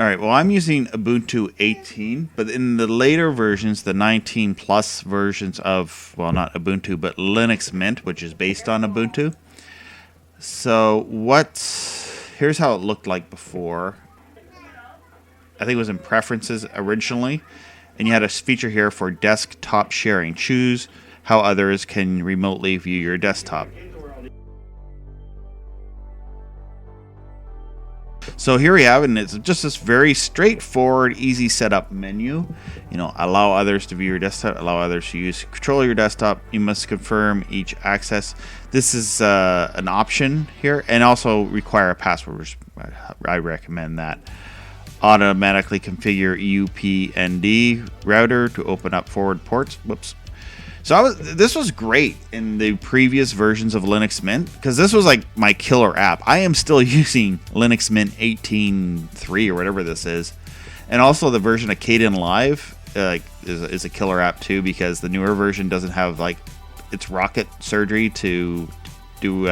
All right, well, I'm using Ubuntu 18, but in the later versions, the 19 plus versions of, well, not Ubuntu, but Linux Mint, which is based on Ubuntu. So here's how it looked like before. I think it was in preferences originally, and you had a feature here for desktop sharing. Choose how others can remotely view your desktop. So here we have it, and it's just this very straightforward, easy setup menu. You know, allow others to view your desktop, allow others to control your desktop. You must confirm each access. This is an option here, and also require a password, which I recommend that. Automatically configure UPnD router to open up forward ports. Whoops. So this was great in the previous versions of Linux Mint, because this was like my killer app. I am still using Linux Mint 18.3 or whatever this is. And also the version of Kdenlive is a killer app too, because the newer version doesn't have like its rocket surgery to do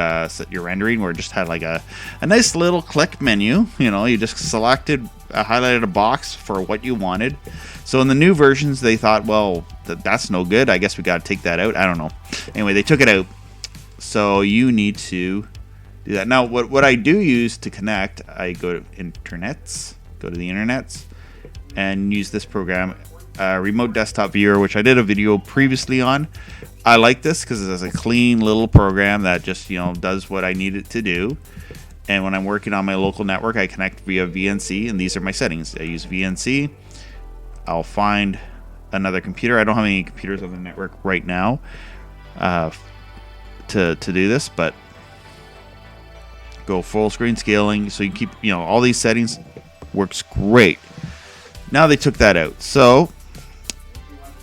your rendering, where it just had like a nice little click menu. You know, you just highlighted a box for what you wanted. So in the new versions, they thought, well, that's no good. I guess we got to take that out. I don't know. Anyway, they took it out. So you need to do that. Now, what I do use to connect, I go to internets, go to the internets, and use this program, Remote Desktop Viewer, which I did a video previously on. I like this because it's a clean little program that just, you know, does what I need it to do. And when I'm working on my local network, I connect via VNC, and these are my settings. I use VNC. I'll find another computer. I don't have any computers on the network right now to do this, but go full screen scaling. So you keep, you know, all these settings. Works great. Now they took that out. So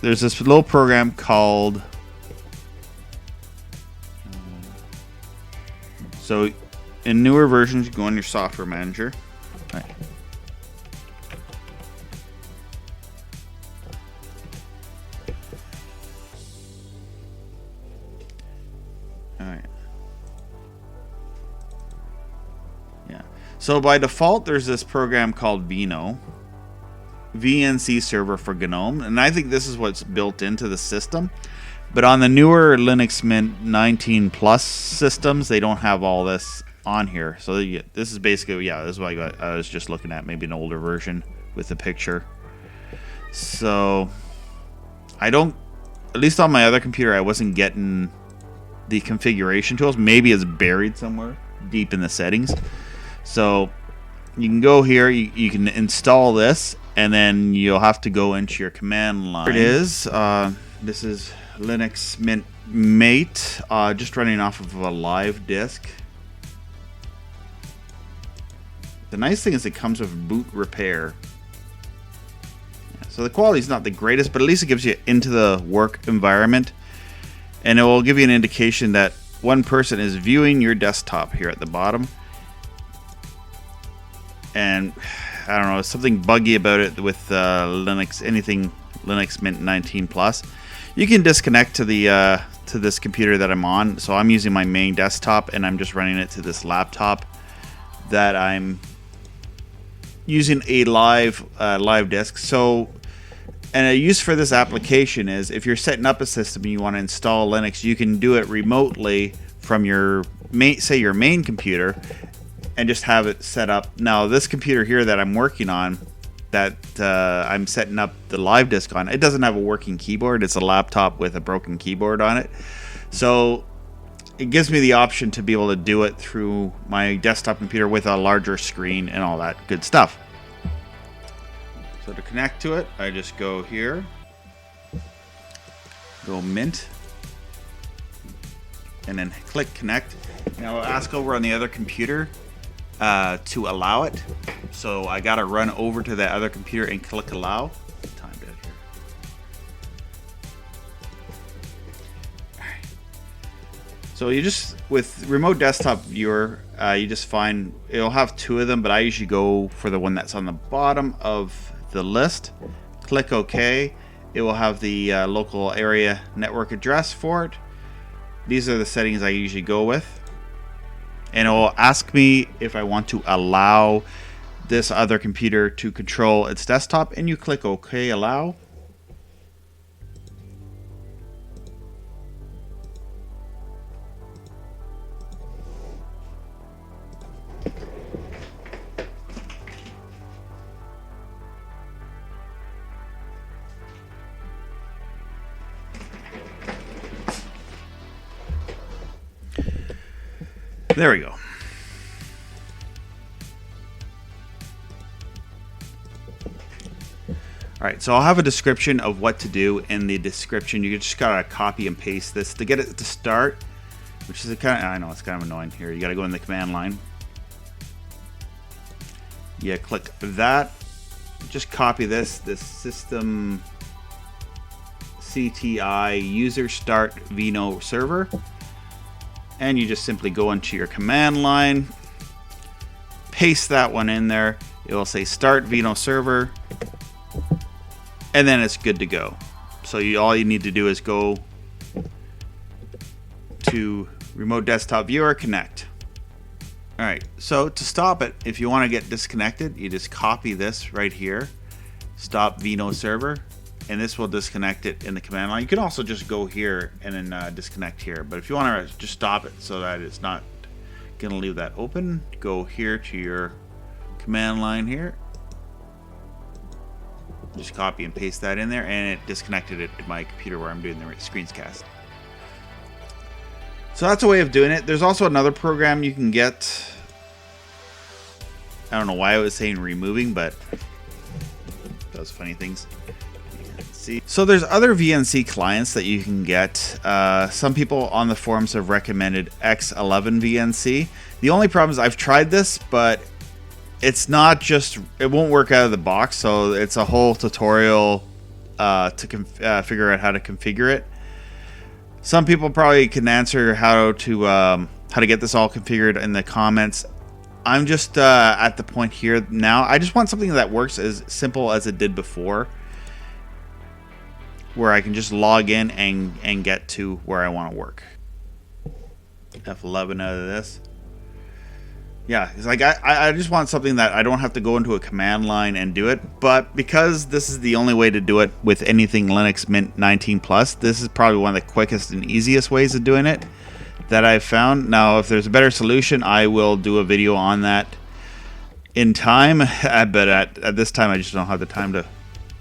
there's this little program called... So in newer versions, you go on your software manager. All right. All right. Yeah. So by default, there's this program called vno-server for GNOME, and I think this is what's built into the system. But on the newer Linux Mint 19 Plus systems, they don't have all this on here. So this is basically, this is what I was just looking at, maybe an older version with the picture. So I don't, at least on my other computer, I wasn't getting the configuration tools. Maybe it's buried somewhere deep in the settings. So you can go here, you can install this, and then you'll have to go into your command line. Here it is. This is Linux Mint Mate, just running off of a live disk. The nice thing is it comes with boot repair. So the quality is not the greatest, but at least it gives you into the work environment, and it will give you an indication that one person is viewing your desktop here at the bottom. And I don't know, something buggy about it with anything Linux Mint 19 Plus. You can disconnect to the to this computer that I'm on. So I'm using my main desktop, and I'm just running it to this laptop that I'm using a live disk. So, and a use for this application is if you're setting up a system and you want to install Linux, you can do it remotely from your main computer, and just have it set up. Now, this computer here that I'm working on, that I'm setting up the live disk on, it doesn't have a working keyboard. It's a laptop with a broken keyboard on it. So it gives me the option to be able to do it through my desktop computer with a larger screen and all that good stuff. So to connect to it, I just go here, go Mint, and then click connect. Now I'll ask over on the other computer to allow it. So I gotta run over to that other computer and click allow. Time dead here. Alright. So you just, with Remote Desktop Viewer, you just find, it'll have two of them, but I usually go for the one that's on the bottom of the list. Click OK. It will have the local area network address for it. These are the settings I usually go with. And it will ask me if I want to allow this other computer to control its desktop, and you click OK, allow. There we go. All right, so I'll have a description of what to do in the description. You just gotta copy and paste this to get it to start, which is a kind of, I know it's kind of annoying here. You gotta go in the command line. Yeah, click that. Just copy this systemctl user start vino-server. And you just simply go into your command line, paste that one in there. It will say start vino-server, and then it's good to go. So all you need to do is go to remote desktop viewer, connect. All right, so to stop it, if you want to get disconnected, you just copy this right here, stop vino-server, and this will disconnect it in the command line. You can also just go here and then disconnect here. But if you want to just stop it so that it's not going to leave that open, go here to your command line here. Just copy and paste that in there, and it disconnected it to my computer where I'm doing the screenscast. So that's a way of doing it. There's also another program you can get. I don't know why I was saying removing, but those funny things. So there's other VNC clients that you can get. Some people on the forums have recommended X11 VNC. The only problem is I've tried this, but it's not just, it won't work out of the box. So it's a whole tutorial to figure out how to configure it. Some people probably can answer how to get this all configured in the comments. I'm just at the point here now. I just want something that works as simple as it did before, where I can just log in and get to where I want to work. F11 out of this. Yeah, it's like I just want something that I don't have to go into a command line and do it. But because this is the only way to do it with anything Linux Mint 19 Plus, this is probably one of the quickest and easiest ways of doing it that I've found. Now, if there's a better solution, I will do a video on that in time. But at this time, I just don't have the time to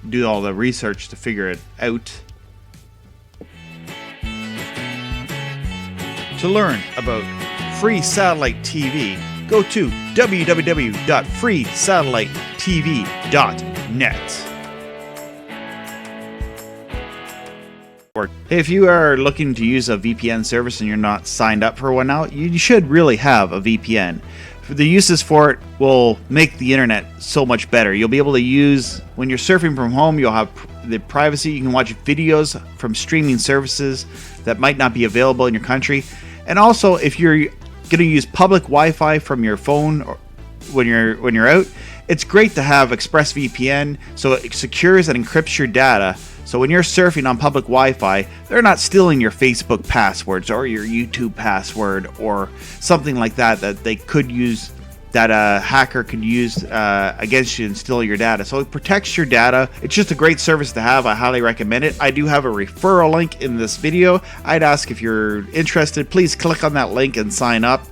do all the research to figure it out. To learn about free satellite TV, go to www.freesatellitetv.net. If you are looking to use a VPN service and you're not signed up for one now, you should really have a VPN. The uses for it will make the internet so much better. You'll be able to use, when you're surfing from home, you'll have the privacy. You can watch videos from streaming services that might not be available in your country. And also, if you're going to use public Wi-Fi from your phone or when you're out, it's great to have ExpressVPN, so it secures and encrypts your data. So when you're surfing on public Wi-Fi, they're not stealing your Facebook passwords or your YouTube password or something like that they could use, that a hacker could use against you and steal your data. So it protects your data. It's just a great service to have. I highly recommend it. I do have a referral link in this video. I'd ask if you're interested, please click on that link and sign up.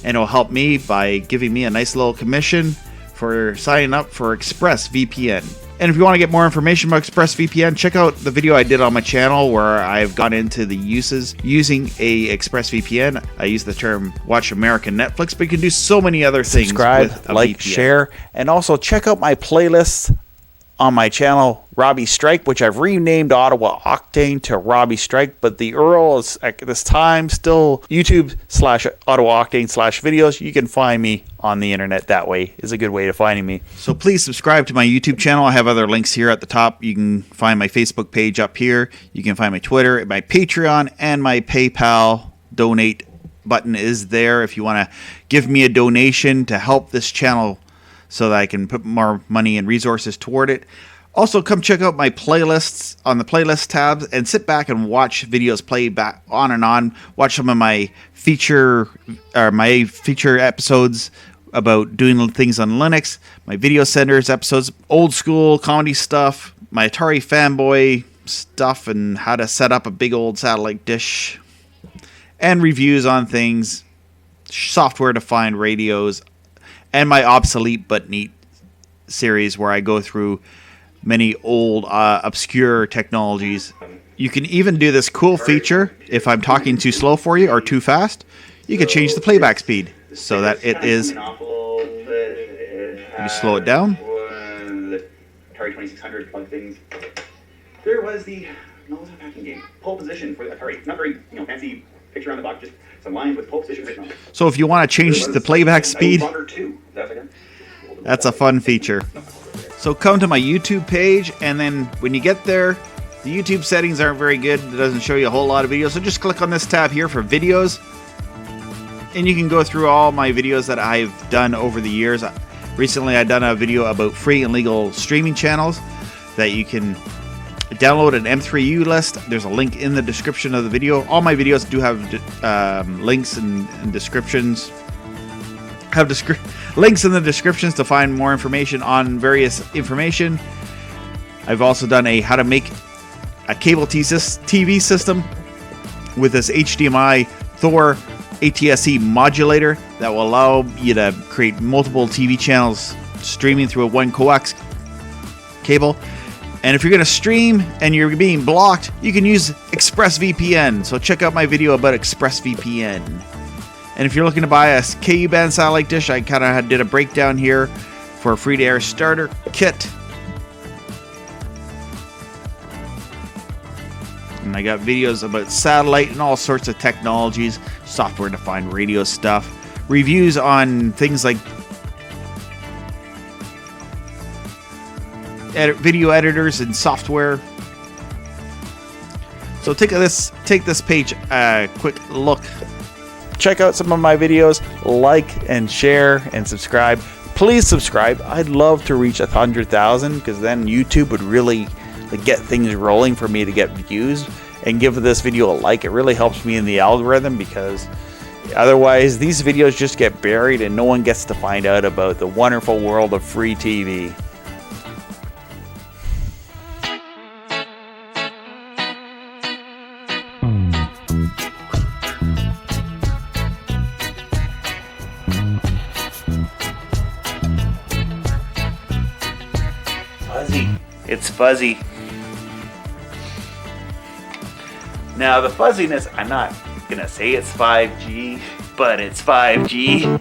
And it'll help me by giving me a nice little commission for signing up for ExpressVPN. And if you want to get more information about ExpressVPN, check out the video I did on my channel where I've gone into the uses using a ExpressVPN. I use the term watch American Netflix, but you can do so many other things. Subscribe, like, VPN. share, and also check out my playlists on my channel, Robbie Strike, which I've renamed Ottawa Octane to Robbie Strike, but the URL is at this time still YouTube/Ottawa Octane/videos. You can find me on the internet that way. Is a good way to finding me. So please subscribe to my YouTube channel. I have other links here at the top. You can find my Facebook page up here. You can find my Twitter, my Patreon, and my PayPal donate button is there if you want to give me a donation to help this channel so that I can put more money and resources toward it. Also, come check out my playlists on the playlist tabs and sit back and watch videos play back on and on. Watch some of my feature episodes about doing things on Linux, my video centers episodes, old school comedy stuff, my Atari fanboy stuff, and how to set up a big old satellite dish, and reviews on things, software-defined radios, and my obsolete but neat series where I go through many old, obscure technologies. You can even do this cool feature if I'm talking too slow for you or too fast. You can change the playback speed so that it is. You slow it down. Atari 2600 plug things. There was the packing game. Pole position for the Atari. Not very fancy picture on the box, just some lines with pole position written on it. So if you want to change the playback speed, that's a fun feature. So come to my YouTube page, and then when you get there, the YouTube settings aren't very good. It doesn't show you a whole lot of videos. So just click on this tab here for videos, and you can go through all my videos that I've done over the years. Recently, I've done a video about free and legal streaming channels that you can download an M3U list. There's a link in the description of the video. All my videos do have links and descriptions. Links in the descriptions to find more information on various information. I've also done a how to make a cable TV system with this HDMI Thor ATSC modulator that will allow you to create multiple TV channels streaming through a one coax cable. And if you're going to stream and you're being blocked, you can use ExpressVPN. So check out my video about ExpressVPN. And if you're looking to buy a KU-band satellite dish, I kind of did a breakdown here for a free-to-air starter kit. And I got videos about satellite and all sorts of technologies, software-defined radio stuff, reviews on things like video editors and software. So take this page a quick look. Check out some of my videos, like and share and subscribe. Please subscribe. I'd love to reach 100,000 because then YouTube would really get things rolling for me to get views, and give this video a like. It really helps me in the algorithm because otherwise these videos just get buried and no one gets to find out about the wonderful world of free TV. It's fuzzy. Now the fuzziness, I'm not gonna say it's 5G, but it's 5G.